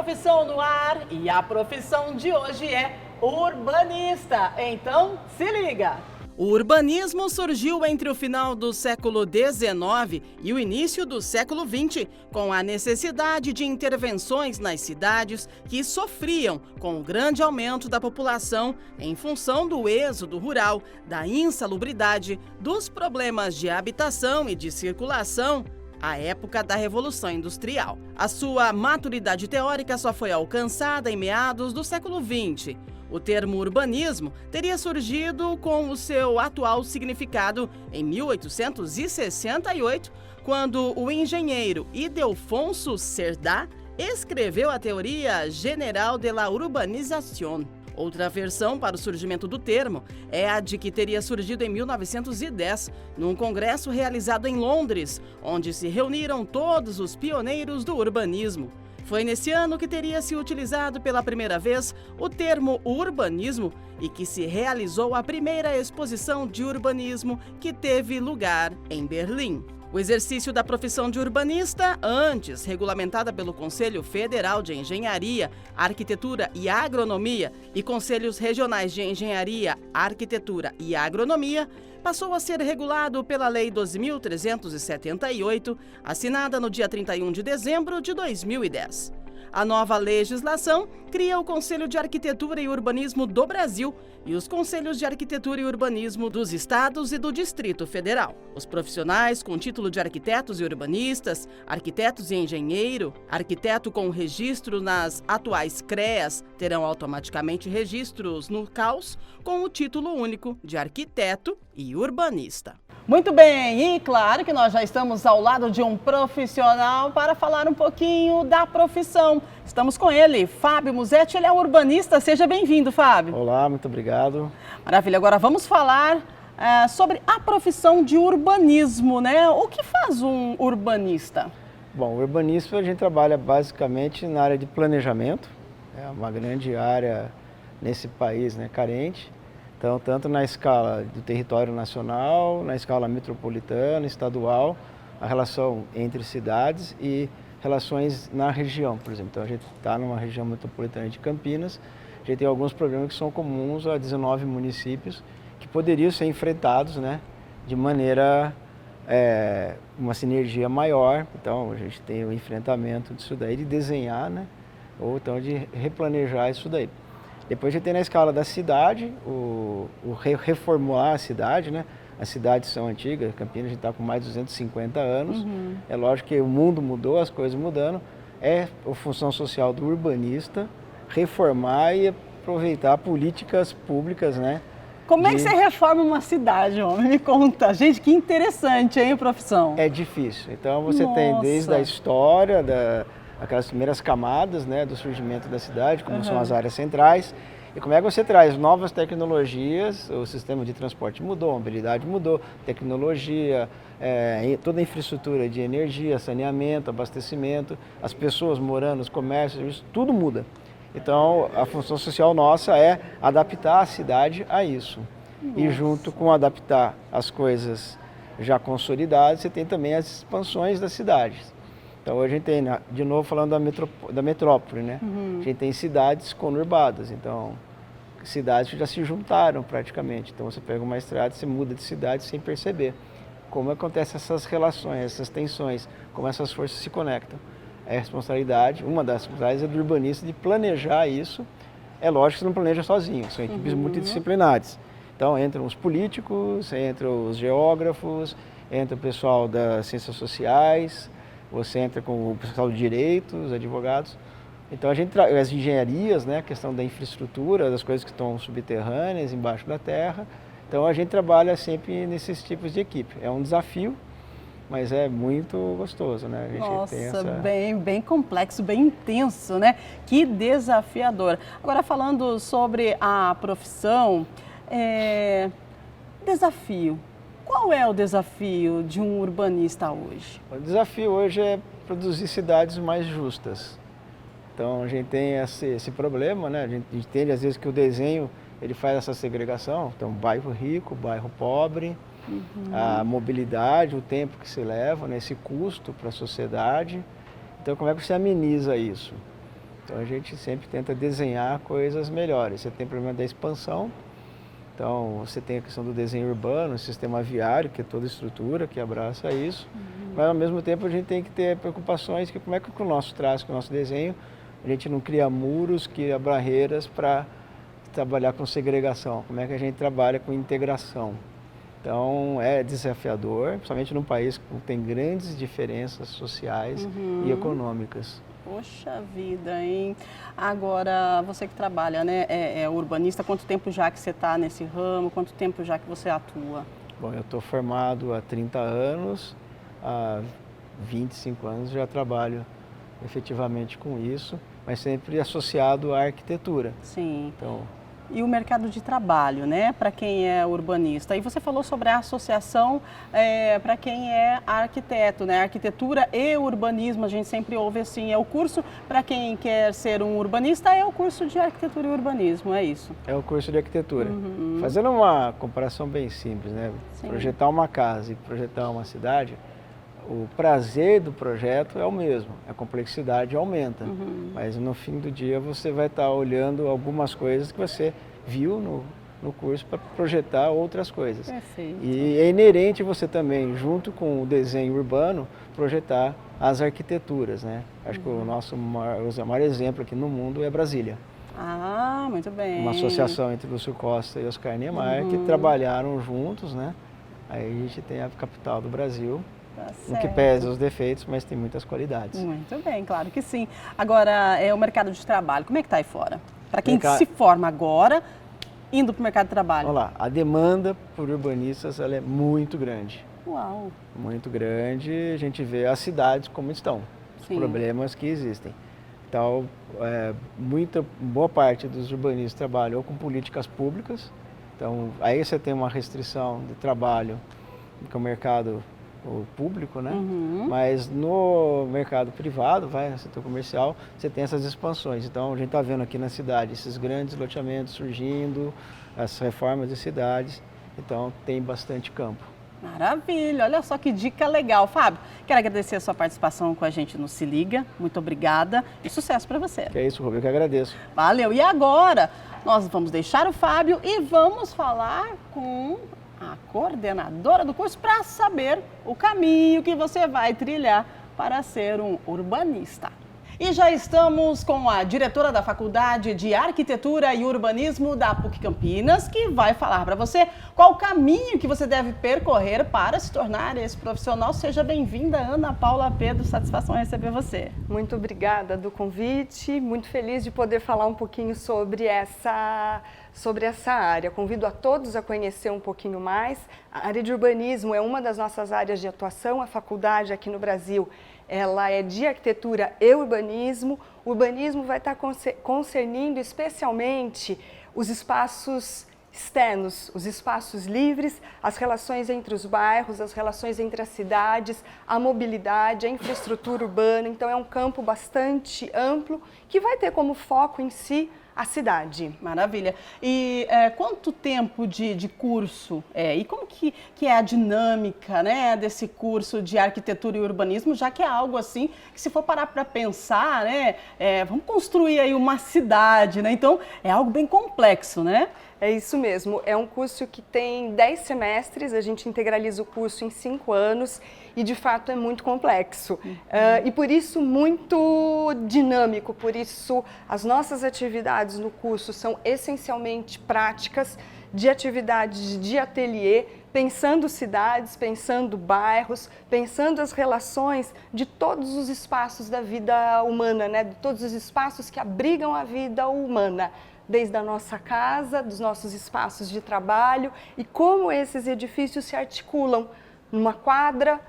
Profissão no ar e a profissão de hoje é urbanista. Então, se liga! O urbanismo surgiu entre o final do século XIX e o início do século XX, com a necessidade de intervenções nas cidades que sofriam com o grande aumento da população em função do êxodo rural, da insalubridade, dos problemas de habitação e de circulação, à época da Revolução Industrial. A sua maturidade teórica só foi alcançada em meados do século XX. O termo urbanismo teria surgido com o seu atual significado em 1868, quando o engenheiro Ildefonso Cerdá escreveu a Teoria General de la Urbanización. Outra versão para o surgimento do termo é a de que teria surgido em 1910, num congresso realizado em Londres, onde se reuniram todos os pioneiros do urbanismo. Foi nesse ano que teria se utilizado pela primeira vez o termo urbanismo e que se realizou a primeira exposição de urbanismo que teve lugar em Berlim. O exercício da profissão de urbanista, antes regulamentada pelo Conselho Federal de Engenharia, Arquitetura e Agronomia e Conselhos Regionais de Engenharia, Arquitetura e Agronomia, passou a ser regulado pela Lei 12.378, assinada no dia 31 de dezembro de 2010. A nova legislação cria o Conselho de Arquitetura e Urbanismo do Brasil e os Conselhos de Arquitetura e Urbanismo dos Estados e do Distrito Federal. Os profissionais com título de arquitetos e urbanistas, arquitetos e engenheiro, arquiteto com registro nas atuais CREAs terão automaticamente registros no CAUS com o título único de arquiteto e urbanista. Muito bem, e claro que nós já estamos ao lado de um profissional para falar um pouquinho da profissão. Estamos com ele, Fábio Musetti, ele é um urbanista. Seja bem-vindo, Fábio. Olá, muito obrigado. Maravilha, agora vamos falar sobre a profissão de urbanismo, né? O que faz um urbanista? Bom, o urbanismo a gente trabalha basicamente na área de planejamento, é uma grande área nesse país, né, carente. Então, tanto na escala do território nacional, na escala metropolitana, estadual, a relação entre cidades e relações na região, por exemplo. Então, a gente está numa região metropolitana de Campinas, a gente tem alguns problemas que são comuns a 19 municípios que poderiam ser enfrentados, né, de maneira, uma sinergia maior. Então, a gente tem o enfrentamento disso daí, de desenhar, né, ou então de replanejar isso daí. Depois a gente tem na escala da cidade, reformular a cidade, né? As cidades são antigas, Campinas a gente está com mais de 250 anos. É lógico que o mundo mudou, as coisas mudando. É a função social do urbanista reformar e aproveitar políticas públicas, né? Como é que você reforma uma cidade, homem? Me conta. Gente, que interessante, hein, a profissão? É difícil. Então você tem desde a história, aquelas primeiras camadas, né, do surgimento da cidade, como são as áreas centrais, e como é que você traz novas tecnologias, o sistema de transporte mudou, a mobilidade mudou, tecnologia, toda a infraestrutura de energia, saneamento, abastecimento, as pessoas morando, os comércios, isso tudo muda. Então, a função social nossa é adaptar a cidade a isso. Nossa. E junto com adaptar as coisas já consolidadas, você tem também as expansões das cidades. Então, hoje a gente tem, de novo falando da metrópole, né? A gente tem cidades conurbadas, então cidades que já se juntaram praticamente. Então, você pega uma estrada, você muda de cidade sem perceber. Como acontecem essas relações, essas tensões, como essas forças se conectam. É a responsabilidade, uma das responsabilidades é do urbanista de planejar isso. É lógico que você não planeja sozinho, são equipes multidisciplinares. Então, entram os políticos, entram os geógrafos, entra o pessoal das ciências sociais, você entra com o pessoal de direito, os advogados. Então, as engenharias, né, a questão da infraestrutura, das coisas que estão subterrâneas, embaixo da terra. Então, a gente trabalha sempre nesses tipos de equipe. É um desafio, mas é muito gostoso, né? A gente Nossa, bem complexo, bem intenso, né? Que desafiador. Agora, falando sobre a profissão, desafio. Qual é o desafio de um urbanista hoje? O desafio hoje é produzir cidades mais justas. Então, a gente tem esse problema, né? A gente entende às vezes que o desenho ele faz essa segregação. Então, bairro rico, bairro pobre, a mobilidade, o tempo que se leva, né? Esse custo para a sociedade. Então, como é que você ameniza isso? Então a gente sempre tenta desenhar coisas melhores. Você tem o problema da expansão, então você tem a questão do desenho urbano, o sistema viário, que é toda a estrutura que abraça isso, mas ao mesmo tempo a gente tem que ter preocupações que como é que com o nosso traço, com o nosso desenho, a gente não cria muros, cria barreiras para trabalhar com segregação, como é que a gente trabalha com integração. Então é desafiador, principalmente num país que tem grandes diferenças sociais e econômicas. Poxa vida, hein? Agora, você que trabalha, né, é urbanista, quanto tempo já que você está nesse ramo, quanto tempo já que você atua? Bom, eu estou formado há 30 anos, há 25 anos já trabalho efetivamente com isso, mas sempre associado à arquitetura. Sim. Então, e o mercado de trabalho, né, para quem é urbanista. E você falou sobre a associação para quem é arquiteto, né, arquitetura e urbanismo, a gente sempre ouve assim, é o curso para quem quer ser um urbanista, é o curso de arquitetura e urbanismo, é isso? É o curso de arquitetura. Fazendo uma comparação bem simples, né, projetar uma casa e projetar uma cidade, o prazer do projeto é o mesmo, a complexidade aumenta, mas no fim do dia você vai estar olhando algumas coisas que você viu no curso para projetar outras coisas. Perfeito. E é inerente você também, junto com o desenho urbano, projetar as arquiteturas, né? Acho que o nosso maior exemplo aqui no mundo é Brasília. Ah, muito bem. Uma associação entre Lúcio Costa e Oscar Niemeyer que trabalharam juntos, né? Aí a gente tem a capital do Brasil. No que pesa os defeitos, mas tem muitas qualidades. Muito bem, claro que sim. Agora, o mercado de trabalho, como é que está aí fora? Para quem se forma agora, indo para o mercado de trabalho. Vamos lá, a demanda por urbanistas ela é muito grande. Uau! Muito grande, a gente vê as cidades como estão, os problemas que existem. Então, boa parte dos urbanistas trabalham com políticas públicas, então aí você tem uma restrição de trabalho, que é o mercado o público, né? Mas no mercado privado, no setor comercial, você tem essas expansões. Então, a gente está vendo aqui na cidade esses grandes loteamentos surgindo, as reformas de cidades, então tem bastante campo. Maravilha, olha só que dica legal. Fábio, quero agradecer a sua participação com a gente no Se Liga, muito obrigada e sucesso para você. Que é isso, Rubio, eu que agradeço. Valeu, e agora nós vamos deixar o Fábio e vamos falar com a coordenadora do curso para saber o caminho que você vai trilhar para ser um urbanista. E já estamos com a diretora da Faculdade de Arquitetura e Urbanismo da PUC Campinas, que vai falar para você qual o caminho que você deve percorrer para se tornar esse profissional. Seja bem-vinda, Ana Paula Pedro, satisfação em receber você. Muito obrigada do convite, muito feliz de poder falar um pouquinho sobre essa área. Convido a todos a conhecer um pouquinho mais. A área de urbanismo é uma das nossas áreas de atuação, a faculdade aqui no Brasil ela é de arquitetura e urbanismo. O urbanismo vai estar concernindo especialmente os espaços externos, os espaços livres, as relações entre os bairros, as relações entre as cidades, a mobilidade, a infraestrutura urbana. Então é um campo bastante amplo que vai ter como foco em si a cidade. Maravilha. E quanto tempo de curso e como que é a dinâmica, né, desse curso de arquitetura e urbanismo, já que é algo assim que se for parar para pensar, né, vamos construir aí uma cidade, né, então é algo bem complexo, né? É isso mesmo, é um curso que tem 10 semestres, a gente integraliza o curso em 5 anos e de fato é muito complexo. E por isso muito dinâmico, por isso as nossas atividades no curso são essencialmente práticas, de atividades de ateliê, pensando cidades, pensando bairros, pensando as relações de todos os espaços da vida humana, né? De todos os espaços que abrigam a vida humana. Desde a nossa casa, dos nossos espaços de trabalho e como esses edifícios se articulam numa quadra,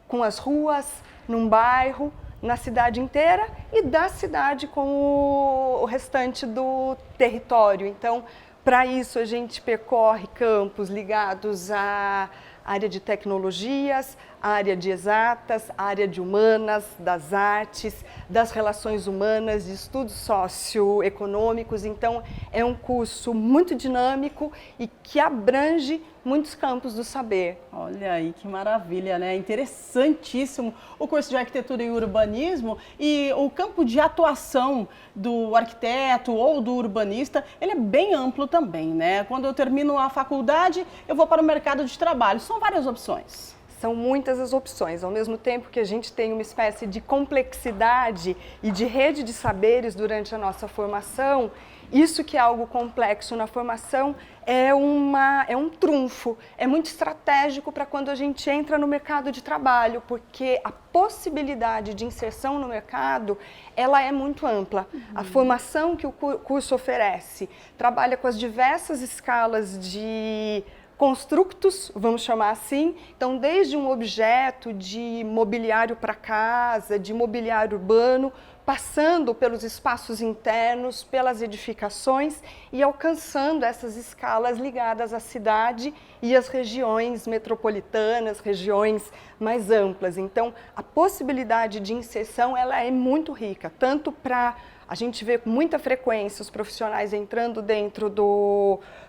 com as ruas, num bairro, na cidade inteira e da cidade com o restante do território. Então, para isso a gente percorre campos ligados à área de tecnologias, a área de exatas, a área de humanas, das artes, das relações humanas, de estudos socioeconômicos. Então, é um curso muito dinâmico e que abrange muitos campos do saber. Olha aí que maravilha, né? Interessantíssimo o curso de arquitetura e urbanismo, e o campo de atuação do arquiteto ou do urbanista, ele é bem amplo também, né? Quando eu termino a faculdade, eu vou para o mercado de trabalho. São várias opções. São muitas as opções, ao mesmo tempo que a gente tem uma espécie de complexidade e de rede de saberes durante a nossa formação. Isso que é algo complexo na formação é um trunfo, é muito estratégico para quando a gente entra no mercado de trabalho, porque a possibilidade de inserção no mercado, ela é muito ampla. A formação que o curso oferece trabalha com as diversas escalas de construtos, vamos chamar assim, então desde um objeto de mobiliário para casa, de mobiliário urbano, passando pelos espaços internos, pelas edificações e alcançando essas escalas ligadas à cidade e às regiões metropolitanas, regiões mais amplas. Então, a possibilidade de inserção ela é muito rica, tanto para a gente vê com muita frequência os profissionais entrando dentro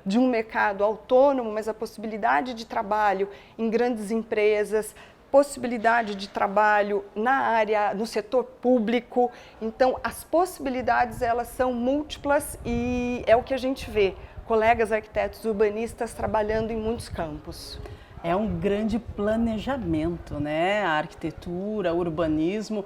de um mercado autônomo, mas a possibilidade de trabalho em grandes empresas, possibilidade de trabalho na área, no setor público. Então, as possibilidades elas são múltiplas e é o que a gente vê, colegas arquitetos urbanistas trabalhando em muitos campos. É um grande planejamento, né? A arquitetura, o urbanismo.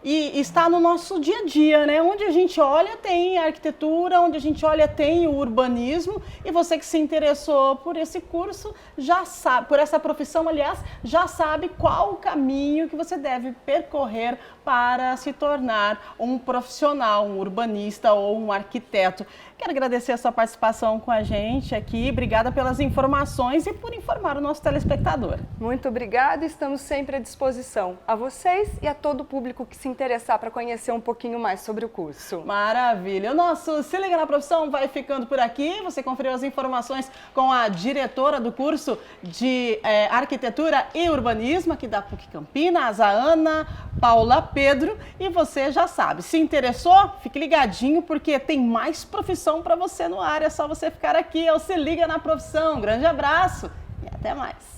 E está no nosso dia a dia, né? Onde a gente olha tem a arquitetura, onde a gente olha tem o urbanismo, e você que se interessou por esse curso, já sabe, por essa profissão, aliás, já sabe qual o caminho que você deve percorrer para se tornar um profissional, um urbanista ou um arquiteto. Quero agradecer a sua participação com a gente aqui, obrigada pelas informações e por informar o nosso telespectador. Muito obrigada, estamos sempre à disposição a vocês e a todo o público que se interessar para conhecer um pouquinho mais sobre o curso. Maravilha! O nosso Se Liga na Profissão vai ficando por aqui. Você conferiu as informações com a diretora do curso de Arquitetura e Urbanismo aqui da PUC Campinas, a Ana Paula Pedro. E você já sabe, se interessou, fique ligadinho porque tem mais profissão para você no ar. É só você ficar aqui. É o Se Liga na Profissão. Um grande abraço e até mais!